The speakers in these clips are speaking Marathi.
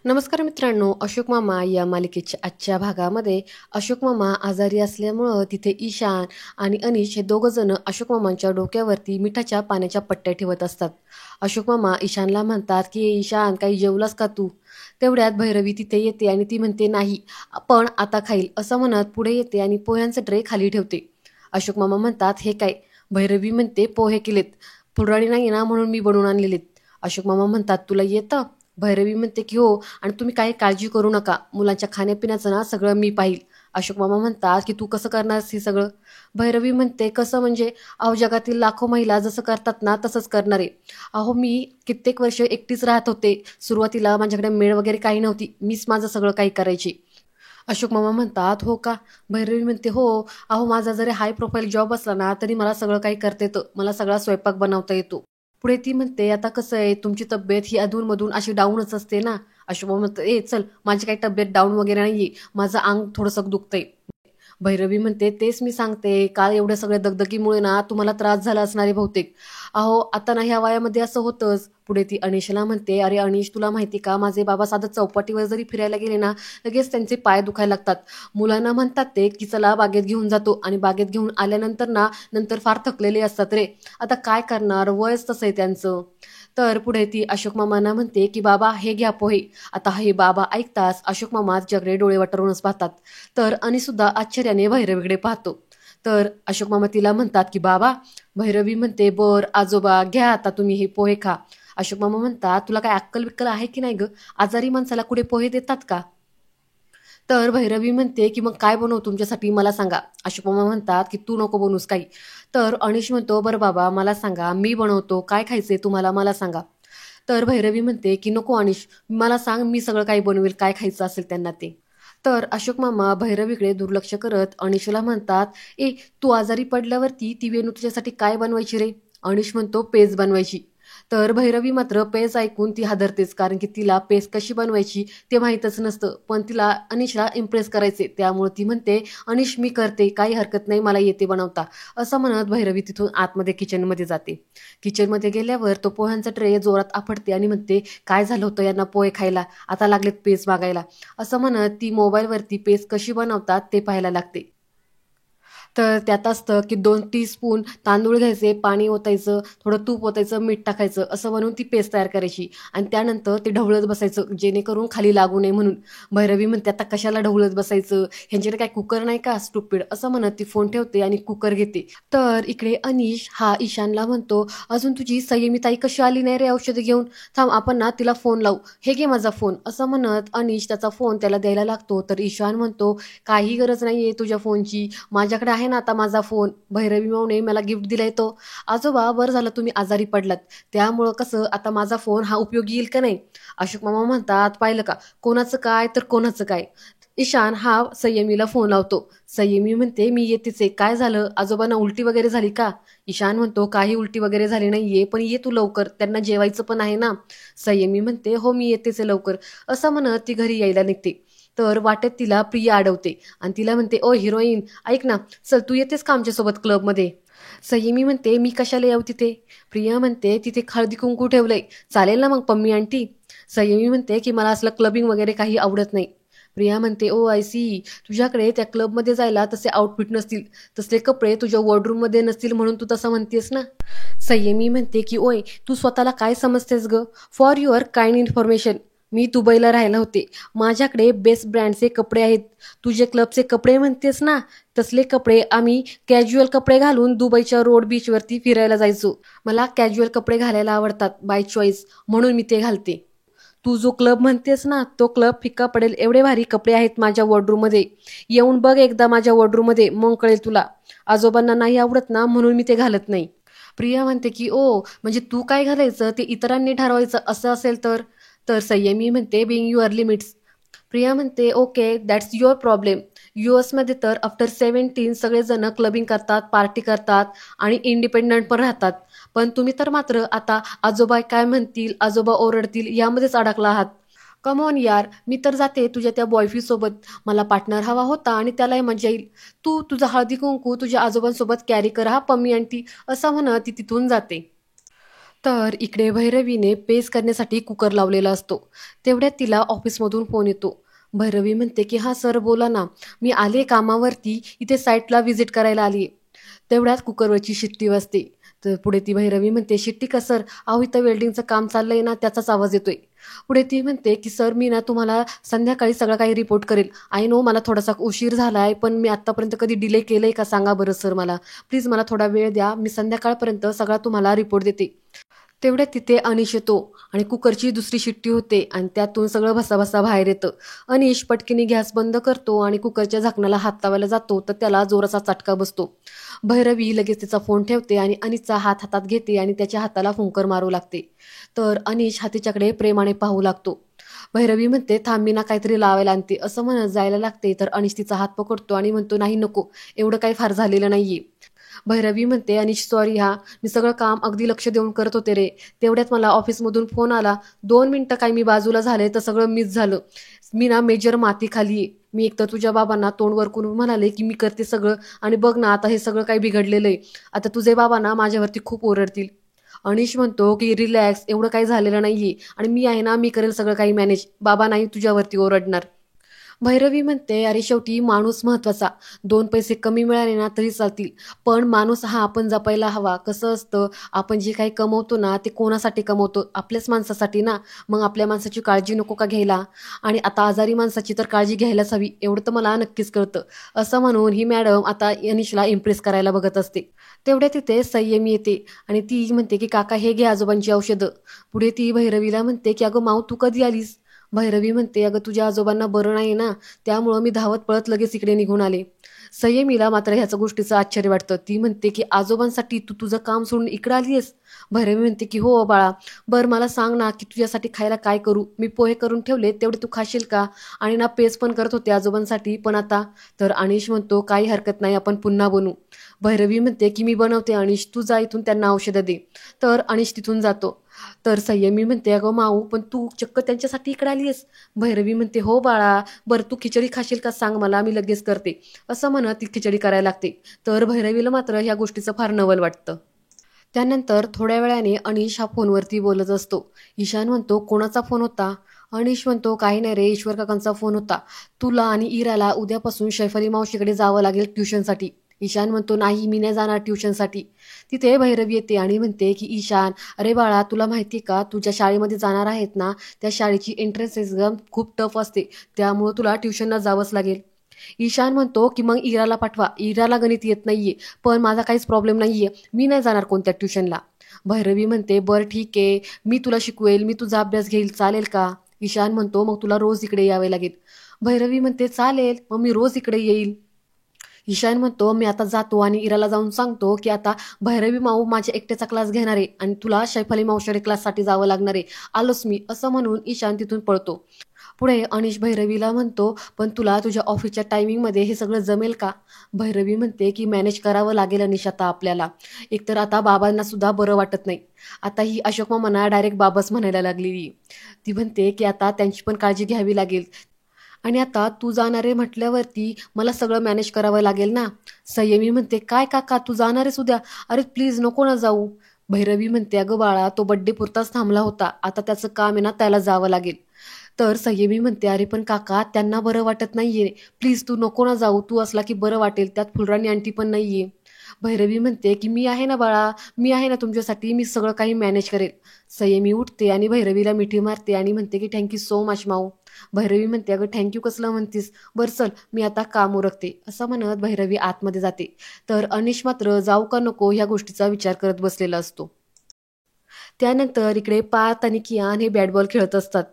नमस्कार मित्रांनो, अशोक मामा या मालिकेच्या आजच्या भागामध्ये अशोक मामा आजारी असल्यामुळं तिथे ईशान आणि अनिश हे दोघं जण अशोक मामांच्या डोक्यावरती मिठाच्या पाण्याच्या पट्ट्या ठेवत असतात. अशोक मामा ईशानला म्हणतात की ईशान, काही जेवलास का तू? तेवढ्यात भैरवी तिथे येते आणि ती म्हणते नाही, पण आता खाईल असं म्हणत पुढे येते आणि पोह्यांचा ट्रे खाली ठेवते. अशोक मामा म्हणतात हे काय? भैरवी म्हणते पोहे केलेत, पुराणी नाही ना म्हणून मी बनवून आणलेलेत. अशोक मामा म्हणतात तुला येतं? भैरवी म्हणते की हो, आणि तुम्ही काही काळजी करू नका, मुलांच्या खाण्यापिण्याचं ना सगळं मी पाहिल. अशोक मामा म्हणतात की तू कसं करणारस हे सगळं? भैरवी म्हणते कसं म्हणजे? अहो, जगातील लाखो महिला जसं करतात ना तसंच करणार आहे. अहो, मी कित्येक वर्ष एकटीच राहत होते. सुरुवातीला माझ्याकडे मेळ वगैरे काही नव्हती, मीच माझं सगळं काही करायची. अशोक मामा म्हणतात हो का? भैरवी म्हणते हो. अहो, माझा जरी हाय प्रोफाईल जॉब असला ना तरी मला सगळं काही करता येतं, मला सगळा स्वयंपाक बनवता येतो. पुढे ती म्हणते आता कसं आहे, तुमची तब्येत ही अधूनमधून अशी डाऊनच असते ना. अशोक मामा म्हणतो ए चल, माझी काही तब्येत डाऊन वगैरे नाहीये, माझं अंग थोडंसं दुखतंय. भैरवी म्हणते तेच मी सांगते, काल एवढ्या सगळ्या दगदगीमुळे ना तुम्हाला त्रास झाला असणार आहे बहुतेक. अहो, आता ना ह्या वयामध्ये असं होतंच. पुढे ती अनिशला म्हणते अरे अनिश, तुला माहिती का, माझे बाबा साधं चौपाटीवर जरी फिरायला गेले ना लगेच त्यांचे पाय दुखायला लागतात. मुलांना म्हणतात ते की चला बागेत घेऊन जातो, आणि बागेत घेऊन आल्यानंतर ना नंतर फार थकलेले असतात रे. आता काय करणार, वयच तसं आहे त्यांचं. तर पुढे ती अशोक मामांना म्हणते की बाबा हे घ्या पोहे. आता हे बाबा ऐकताच अशोक मामा जगरे डोळे वटरूनच पाहतात. तर सुद्धा आश्चर्याने भैरवीकडे पाहतो. तर अशोक मामा तिला म्हणतात की बाबा. भैरवी म्हणते बर आजोबा, घ्या आता तुम्ही हे पोहे खा. अशोक मामा म्हणतात तुला काय अक्कल बिक्कल आहे की नाही ग, आजारी माणसाला कुठे पोहे देतात का? तर भैरवी म्हणते की मग काय बनवू तुमच्यासाठी मला सांगा. अशोक मामा म्हणतात की तू नको बनवूस काही. तर अनिश म्हणतो बरं बाबा मला सांगा, मी बनवतो, काय खायचंय तुम्हाला मला सांगा. तर भैरवी म्हणते की नको अनिश, मला सांग, मी सगळं काही बनवेल, काय खायचं असेल त्यांना ते. तर अशोक मामा भैरवीकडे दुर्लक्ष करत अनिशला म्हणतात ए, तू आजारी पडल्यावरती ती वेणू तुझ्यासाठी काय बनवायची रे? अनिश म्हणतो पेज बनवायची. तर भैरवी मात्र पेज ऐकून ती हादरतेच, कारण की तिला पेज कशी बनवायची ते माहीतच नसतं, पण तिला अनिशला इम्प्रेस करायचे, त्यामुळे ती म्हणते अनिश मी करते, काही हरकत नाही, मला येते बनवता. असं म्हणत भैरवी तिथून आतमध्ये किचनमध्ये जाते. किचनमध्ये गेल्यावर तो पोह्यांचा ट्रे जोरात आपटते आणि म्हणते काय झालं होतं यांना पोहे खायला, आता लागलेत पेज मागायला. असं म्हणत ती मोबाईलवरती पेज कशी बनवतात ते पाहायला लागते. तर त्यात असतं की 2 टीस्पून तांदूळ घ्यायचे, पाणी ओतायचं, थोडं तूप ओतायचं, मीठ टाकायचं, असं बनवून ती पेस्ट तयार करायची. आणि त्यानंतर ते ढवळत बसायचं जेणेकरून खाली लागू नये म्हणून. भैरवी म्हणते आता कशाला ढवळत बसायचं, ह्यांच्याकडे काय कुकर नाही का स्टुपिड, असं म्हणत ती फोन ठेवते आणि कुकर घेते. तर इकडे अनिश हा ईशानला म्हणतो अजून तुझी संयमिताई कशी आली नाही रे औषध घेऊन, थांब आपण ना तिला फोन लावू, हे घे माझा फोन. असं म्हणत अनिश त्याचा फोन त्याला द्यायला लागतो. तर ईशान म्हणतो काही गरज नाहीये तुझ्या फोनची, माझ्याकडे आहे ना आता माझा फोन, भैरवी माऊने मला गिफ्ट दिलाय तो. आजोबा बरं झालं तुम्ही आजारी पडलात, त्यामुळं कसं आता माझा फोन हा उपयोगी येईल का नाही. अशोक मामा म्हणतात पाहिलं का, कोणाचं काय तर कोणाचं काय. ईशान हा संयमीला फोन लावतो. संयमी म्हणते मी येतेच आहे, काय झालं, आजोबांना उलटी वगैरे झाली का? ईशान म्हणतो काही उलटी वगैरे झाली नाहीये, पण ये तू लवकर, त्यांना जेवायचं पण आहे ना. संयमी म्हणते हो मी येतेच आहे लवकर. असं म्हणत ती घरी यायला निघते. तर वाटेत तिला प्रिया अडवते आणि तिला म्हणते ओ हिरोईन, ऐक ना, चल तू येतेस का आमच्यासोबत क्लबमध्ये? संयमी म्हणते मी कशाला येऊ तिथे? प्रिया म्हणते तिथे हळदी कुंकू ठेवलंय, चालेल ना मग पम्मी आंटी? संयमी म्हणते की मला असलं क्लबिंग वगैरे काही आवडत नाही. प्रिया म्हणते ओ आय सी, तुझ्याकडे त्या क्लबमध्ये जायला तसे आउटफिट नसतील, तसले कपडे तुझ्या वॉर्डरूममध्ये नसतील म्हणून तू तसं म्हणतेस ना. संयमी म्हणते की ओय, तू स्वतःला काय समजतेस ग? फॉर युअर काइंड इन्फॉर्मेशन, मी दुबईला राहायला होते, माझ्याकडे बेस्ट ब्रँडचे कपडे आहेत. तुझे क्लबचे कपडे म्हणतेस ना, तसले कपडे आम्ही कॅज्युअल कपडे घालून दुबईच्या रोड बीचवरती फिरायला जायचो. मला कॅज्युअल कपडे घालायला आवडतात बाय चॉईस, म्हणून मी ते घालते. तू जो क्लब म्हणतेस ना तो क्लब फिक्का पडेल एवढे भारी कपडे आहेत माझ्या वॉर्डरूममध्ये, येऊन बघ एकदा माझ्या वॉर्डरूममध्ये, मग कळेल तुला. आजोबांना नाही आवडत ना म्हणून मी ते घालत नाही. प्रिया म्हणते की ओ, म्हणजे तू काय घालायचं ते इतरांनी ठरवायचं असं असेल तर. तर संयमी म्हणते बिंग युअर लिमिट्स. प्रिया म्हणते ओके दॅट्स युअर प्रॉब्लेम. यूएसमध्ये तर आफ्टर 17 सगळेजण क्लबिंग करतात, पार्टी करतात आणि इंडिपेंडंट पण राहतात, पण तुम्ही तर मात्र आता आजोबा काय म्हणतील, आजोबा ओरडतील यामध्येच अडकला आहात. कम ऑन यार, मी तर जाते तुझ्या त्या बॉयफ्री सोबत, मला पार्टनर हवा होता आणि त्यालाही मजा येईल. तू तुझा हळदी कुंकू तुझ्या आजोबांसोबत कॅरी कर हा पम्मी आंटी. असं म्हणत ती तिथून जाते. तर इकडे भैरवीने पेस्ट करण्यासाठी कुकर लावलेला असतो. तेवढ्यात तिला ऑफिसमधून फोन येतो. भैरवी म्हणते की "हां सर बोला ना, मी आले कामावरती, इथे साईटला व्हिजिट करायला आली." तेवढ्यात कुकरवरची शिट्टी वाजते. तर पुढे ती भैरवी म्हणते, "शिट्टी का सर? अहो इथं वेल्डिंगचं काम चाललंय ना, त्याचाच आवाज येतोय." पुढे ती म्हणते की "सर मी ना तुम्हाला संध्याकाळी सगळं काही रिपोर्ट करेल. आय नो मला थोडासा उशीर झालाय, पण मी आत्तापर्यंत कधी डिले केलंय का सांगा बरं सर मला. प्लीज मला थोडा वेळ द्या. मी संध्याकाळपर्यंत सगळा तुम्हाला रिपोर्ट देते." तेवढ्यात तिथे अनिश येतो आणि कुकरची दुसरी शिट्टी होते आणि त्यातून सगळं भसाभसा बाहेर येतं. अनिश पटकीने गॅस बंद करतो आणि कुकरच्या झाकणाला हात लावायला जातो तर त्याला जोराचा चटका बसतो. भैरवी लगेच तिचा फोन ठेवते आणि अनिशचा हात हातात घेते आणि त्याच्या हाताला फुंकर मारू लागते. तर अनिश हा तिच्याकडे प्रेमाने पाहू लागतो. भैरवी म्हणते "थांब मी ना काहीतरी लावायला आणते." असं म्हणत जायला लागते तर अनिश तिचा हात पकडतो आणि म्हणतो "नाही नको, एवढं काही फार झालेलं नाहीये." भैरवी म्हणते "अनिश सॉरी हा, मी सगळं काम अगदी लक्ष देऊन करत होते रे. तेवढ्यात मला ऑफिसमधून फोन आला. 2 मिनिटं काय मी बाजूला झाले तर सगळं मिस झालं. मी ना मेजर माती खाली आहे. मी एकतर तुझ्या बाबांना तोंड वर करून म्हणाले की मी करते सगळं आणि बघ ना आता हे सगळं काही बिघडलेलं आहे. आता तुझे बाबा ना माझ्यावरती खूप ओरडतील." अनिश म्हणतो की "रिलॅक्स, एवढं काही झालेलं नाहीये आणि मी आहे ना, मी करेल सगळं काही मॅनेज. बाबा नाही तुझ्यावरती ओरडणार." भैरवी म्हणते "अरे शेवटी माणूस महत्वाचा. 2 पैसे कमी मिळाले ना तरी चालतील, पण माणूस हा आपण जपायला हवा. कसं असतं, आपण जे काही कमवतो ना ते कोणासाठी कमवतो? आपल्याच माणसासाठी ना. मग आपल्या माणसाची काळजी नको का घ्यायला? आणि आता आजारी माणसाची तर काळजी घ्यायलाच हवी, एवढं तर मला नक्कीच कळतं." असं म्हणून ही मॅडम आता अनिशला इम्प्रेस करायला बघत असते. तेवढ्या तिथे संयमी येते आणि ती म्हणते की "काका हे घे आजोबांची औषधं." पुढे ती भैरवीला म्हणते की "अगं माऊ तू कधी आलीस?" भैरवी म्हणते "अगं तुझ्या आजोबांना बरं नाही ना, त्यामुळं मी धावत पळत लगेच इकडे निघून आले." संयमीला मात्र ह्याचं गोष्टीचं आश्चर्य वाटतं. ती म्हणते की "आजोबांसाठी तू तुझं काम सोडून इकडं आलीयस?" भैरवी म्हणते की "हो बाळा, बरं मला सांग ना की तुझ्यासाठी खायला काय करू? मी पोहे करून ठेवले तेवढे तू खाशील का? आणि ना पेज पण करत होते आजोबांसाठी, पण आता." तर अनिश म्हणतो "काही हरकत नाही, आपण पुन्हा बनवू." भैरवी म्हणते की "मी बनवते अनिश, तू जा इथून त्यांना औषधं दे." तर अनिश तिथून जातो. तर संयमी म्हणते "अगं माऊ, पण तू चक्क त्यांच्यासाठी इकडे आलीयस?" भैरवी म्हणते "हो बाळा, बरं तू खिचडी खाशील का सांग मला, मी लगेच करते." असं म्हणत ती खिचडी करायला लागते. तर भैरवीला मात्र ह्या गोष्टीचं फार नवल वाटतं. त्यानंतर थोड्या वेळाने अनिश हा फोनवरती बोलत असतो. ईशान म्हणतो "कोणाचा फोन होता?" अनिश म्हणतो "काही नाही रे, ईश्वर काकांचा फोन होता. तुला आणि इराला उद्यापासून शैफली मावशीकडे जावं लागेल ट्युशनसाठी." ईशान म्हणतो "नाही, मी नाही जाणार ट्युशनसाठी." तिथे भैरवी येते आणि म्हणते की "ईशान, अरे बाळा तुला माहिती का, तू ज्या शाळेमध्ये जाणार आहेत ना, त्या शाळेची एंट्रन्स एक्झाम खूप टफ असते. त्यामुळं तुला ट्युशनला जावंच लागेल." ईशान म्हणतो की "मग इराला पाठवा. इराला गणित येत नाहीये, पण माझा काहीच प्रॉब्लेम नाहीये. मी नाही जाणार कोणत्या ट्युशनला." भैरवी म्हणते "बरं ठीक आहे, मी तुला शिकवेल, मी तुझा अभ्यास घेईल, चालेल का?" ईशान म्हणतो "मग तुला रोज इकडे यावे लागेल." भैरवी म्हणते "चालेल, मग मी रोज इकडे येईल." ईशान म्हणतो "मी आता जातो आणि इराला जाऊन सांगतो की आता भैरवी माऊ माझ्या एकट्याचा क्लास घेणार आहे आणि तुला शैफाली मावशीकडे क्लाससाठी जावं लागणार आहे. आलोच मी." असं म्हणून ईशान तिथून पळतो. पुढे अनिश भैरवीला म्हणतो "पण तुला तुझ्या ऑफिसच्या टायमिंगमध्ये हे सगळं जमेल का?" भैरवी म्हणते की "मॅनेज करावं लागेल अनिश आता आपल्याला. एकतर आता बाबांना सुद्धा बरं वाटत नाही." आता ही अशोक मामांना डायरेक्ट बाबाच म्हणायला लागलेली. ती म्हणते की "आता त्यांची पण काळजी घ्यावी लागेल आणि आता तू जाणार आहे म्हटल्यावरती मला सगळं मॅनेज करावं लागेल ना." संयमी म्हणते "काय काका तू जाणार आहेस उद्या? अरे प्लीज नको ना जाऊ." भैरवी म्हणते "अगं बाळा तो बड्डे पुरताच थांबला होता, आता त्याचं काम आहे ना त्याला जावं लागेल." तर संयमी म्हणते "अरे पण काका त्यांना बरं वाटत नाहीये, प्लीज तू नको ना जाऊ, तू असला की बरं वाटेल, त्यात फुलराणी आंटी पण नाहीये." भैरवी म्हणते की "मी आहे ना बाळा, मी आहे ना तुमच्यासाठी, मी सगळं काही मॅनेज करेल." संयमी उठते आणि भैरवीला मिठी मारते आणि म्हणते की "थँक्यू सो मच माऊ." भैरवी म्हणते "अगं थँक्यू कसलं म्हणतीस, बरं चल मी आता काम उरकते." असं म्हणत भैरवी आतमध्ये जाते. तर अनिश मात्र जाऊ का नको ह्या गोष्टीचा विचार करत बसलेला असतो. त्यानंतर इकडे पार्थ आणि कियान हे बॅट बॉल खेळत असतात.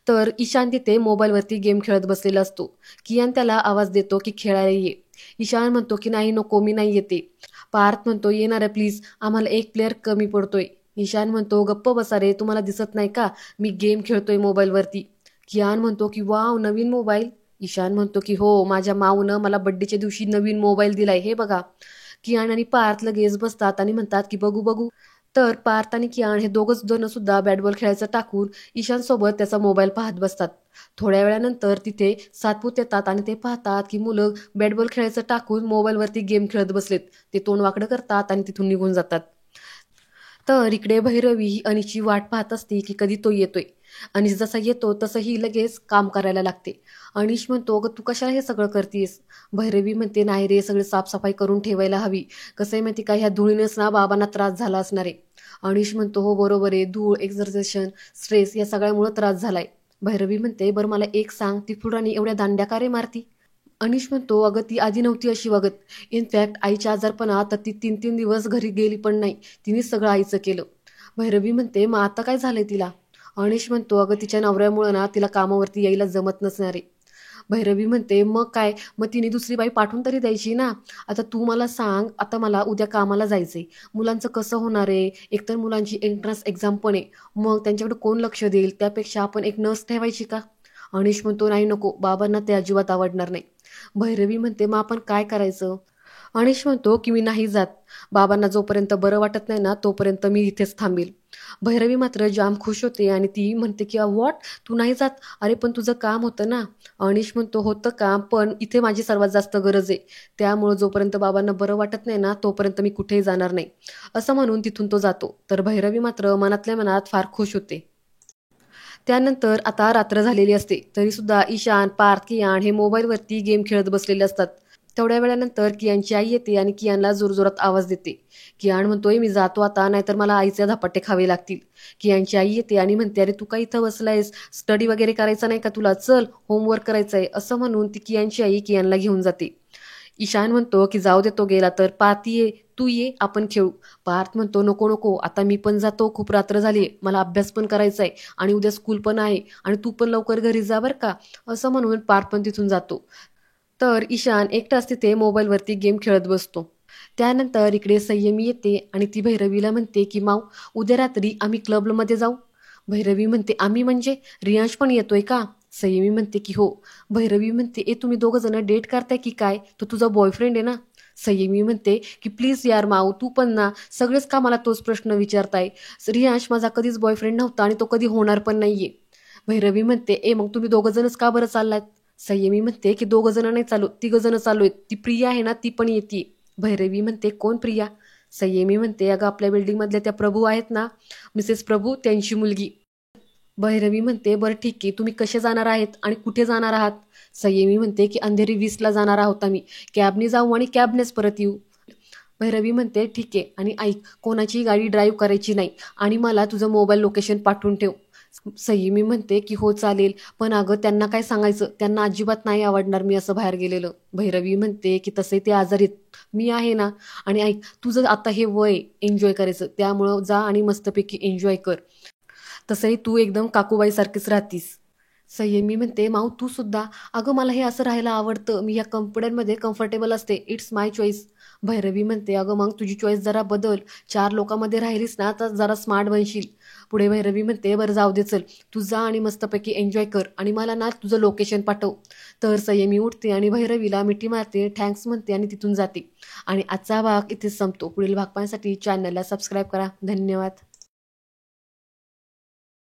तर ईशान तिथे मोबाईलवरती गेम खेळत बसलेला असतो. कियान त्याला आवाज देतो की "खेळायला ये." ईशान म्हणतो की "नाही नको, मी नाही येते." पार्थ म्हणतो "ये ना रे प्लीज, आम्हाला एक प्लेअर कमी पडतोय." ईशान म्हणतो "गप्प बसा रे, तुम्हाला दिसत नाही का, मी गेम खेळतोय मोबाईलवरती." कियान म्हणतो की "वाव, नवीन मोबाईल?" ईशान म्हणतो की "हो, माझ्या माऊनं मला बड्डेच्या दिवशी नवीन मोबाईल दिलाय, हे बघा." कियान आणि पार्थ लगेच बसतात आणि म्हणतात की "बघू बघू." तर पार्थ आणि कियान हे दोघंच जण सुद्धा बॅट बॉल खेळायचं टाकून ईशानसोबत त्याचा मोबाईल पाहत बसतात. थोड्या वेळानंतर तिथे सातपूत येतात आणि ते पाहतात की मुलं बॅट बॉल खेळायचं टाकून मोबाईलवरती गेम खेळत बसलेत. ते तोंड वाकडं करतात आणि तिथून निघून जातात. तर इकडे भैरवी ही अनिशची वाट पाहत असते की कधी तो येतोय. अनिश जसा येतो तसं ही लगेच काम करायला लागते. अनिश म्हणतो, "अगं तू कशाला हे सगळं करतीयेस?" भैरवी म्हणते, "नाही रे, सगळी साफसफाई करून ठेवायला हवी. कसं आहे माहिती का, ह्या धुळीनेच ना बाबांना त्रास झाला असणार आहे." अनिश म्हणतो, "हो बरोबर आहे, धूळ, एक्झर्सेशन, स्ट्रेस या सगळ्यामुळे त्रास झालाय." भैरवी म्हणते, "बरं मला एक सांग, ती फुलराणी एवढ्या दांड्या का रे मारती?" अनिश म्हणतो, "अगं ती आधी नव्हती अशी वागत. इनफॅक्ट आईच्या आजारपणात तर ती 3-3 दिवस घरी गेली पण नाही. तिनेच सगळं आईचं केलं." भैरवी म्हणते, "मग आता काय झालंय तिला?" अनिश म्हणतो, "अगं तिच्या नवऱ्यामुळे ना तिला कामावरती यायला जमत नसणार आहे." भैरवी म्हणते, "मग काय? मग तिने दुसरी बाई पाठवून तरी द्यायची ना. आता तू मला सांग, आता मला उद्या कामाला जायचंय. मुलांचं कसं होणार आहे? एकतर मुलांची एंट्रन्स एक्झाम पण आहे. मग त्यांच्याकडे कोण लक्ष देईल? त्यापेक्षा आपण एक नर्स ठेवायची का?" अनिश म्हणतो, "नाही नको, बाबांना ते अजिबात आवडणार नाही." भैरवी म्हणते, "मग आपण काय करायचं?" अनिश म्हणतो की मी नाही जात. बाबांना जोपर्यंत बरं वाटत नाही ना तोपर्यंत मी इथेच थांबेल. भैरवी मात्र जाम खुश होते आणि ती म्हणते की "व्हॉट? तू नाही जात? अरे पण तुझं काम होतं ना." अनिश म्हणतो, "होतं काम, पण इथे माझी सर्वात जास्त गरज आहे. त्यामुळं जोपर्यंत बाबांना बरं वाटत नाही ना तोपर्यंत मी कुठेही जाणार नाही." असं म्हणून तिथून तो जातो. तर भैरवी मात्र मनातल्या मनात फार खुश होते. त्यानंतर आता रात्र झालेली असते. तरीसुद्धा ईशान, पार्थ, कियान हे मोबाईलवरती गेम खेळत बसलेले असतात. तेवढ्या वेळानंतर कियानची आई येते आणि कियानला जोरजोरात आवाज देते. कियान म्हणतोय, "मी जातो आता, नाहीतर मला आईचे धपाटे खावे लागतील." कियानची आई येते आणि म्हणते, "अरे तू का इथं बसलायस? स्टडी वगैरे करायचा नाही का तुला? चल, होमवर्क करायचंय." असं म्हणून ती कियानची आई कियानला घेऊन जाते. ईशान म्हणतो की "जाऊ दे, तो गेला तर. पार्थ ये, तू ये, आपण खेळू." पार्थ म्हणतो, "नको नको, आता मी पण जातो, खूप रात्र झाली, मला अभ्यास पण करायचा आहे आणि उद्या स्कूल पण आहे आणि तू पण लवकर घरी जा बरं का." असं म्हणून पार्थ पण तिथून जातो. तर ईशान एकटाच तिथे मोबाईलवरती गेम खेळत बसतो. त्यानंतर इकडे संयमी येते आणि ती भैरवीला म्हणते की "माऊ, उद्या रात्री आम्ही क्लबमध्ये जाऊ." भैरवी म्हणते, "आम्ही म्हणजे रियांश पण येतोय का?" संयमी म्हणते की "हो." भैरवी म्हणते, तुम्ही दोघं जण डेट करताय की काय? तो तुझा बॉयफ्रेंड आहे ना?" संयमी म्हणते की "प्लीज यार माऊ, तू पण ना, सगळेच का मला तोच प्रश्न विचारताय? रियांश माझा कधीच बॉयफ्रेंड नव्हता आणि तो कधी होणार पण नाहीये." भैरवी म्हणते, मग तुम्ही दोघं जणच का बरं चाललात?" संयमी म्हणते की "दोघं जण नाही चालू, तिघं जण चालू आहेत. ती प्रिया आहे ना, ती पण येते." भैरवी म्हणते, "कोण प्रिया?" संयमी म्हणते, "अगं आपल्या बिल्डिंग मधल्या त्या प्रभू आहेत ना, मिसेस प्रभू, त्यांची मुलगी." भैरवी म्हणते, "बरं ठीक आहे, तुम्ही कसे जाणार आहेत आणि कुठे जाणार आहात?" संयमी म्हणते की "अंधेरी 20ला जाणार आहोत आम्ही. कॅबने जाऊ आणि कॅबनेच परत येऊ." भैरवी म्हणते, "ठीक आहे, आणि ऐक, कोणाची गाडी ड्राईव्ह करायची नाही आणि मला तुझं मोबाईल लोकेशन पाठवून ठेव." संयमी म्हणते की "हो चालेल, पण अगं त्यांना काय सांगायचं? त्यांना अजिबात नाही आवडणार मी असं बाहेर गेलेलं." भैरवी म्हणते की "तसे ते आजारी आहेत. मी आहे ना, आणि ऐक, तुझं आता हे वय एन्जॉय करायचं, त्यामुळं जा आणि मस्तपैकी एन्जॉय कर. तसंही तू एकदम काकूबाईसारखीच राहतीस." संयमी म्हणते, "माऊ तू सुद्धा." "अगं मला हे असं राहायला आवडतं, मी या कपड्यांमध्ये कम्फर्टेबल असते, इट्स माय चॉईस." भैरवी म्हणते, "अगं मग तुझी चॉईस जरा बदल, 4 लोकांमध्ये राहिलीस ना तर जरा स्मार्ट बनशील." पुढे भैरवी म्हणते, "बरं जाऊ दे, चल तू जा आणि मस्तपैकी एन्जॉय कर आणि मला ना तुझं लोकेशन पाठव." तर संयमी उठते आणि भैरवीला मिठी मारते, थँक्स म्हणते आणि तिथून जाते. आणि आजचा भाग इथेच संपतो. पुढील भाग पाहण्यासाठी चॅनलला सबस्क्राईब करा. धन्यवाद.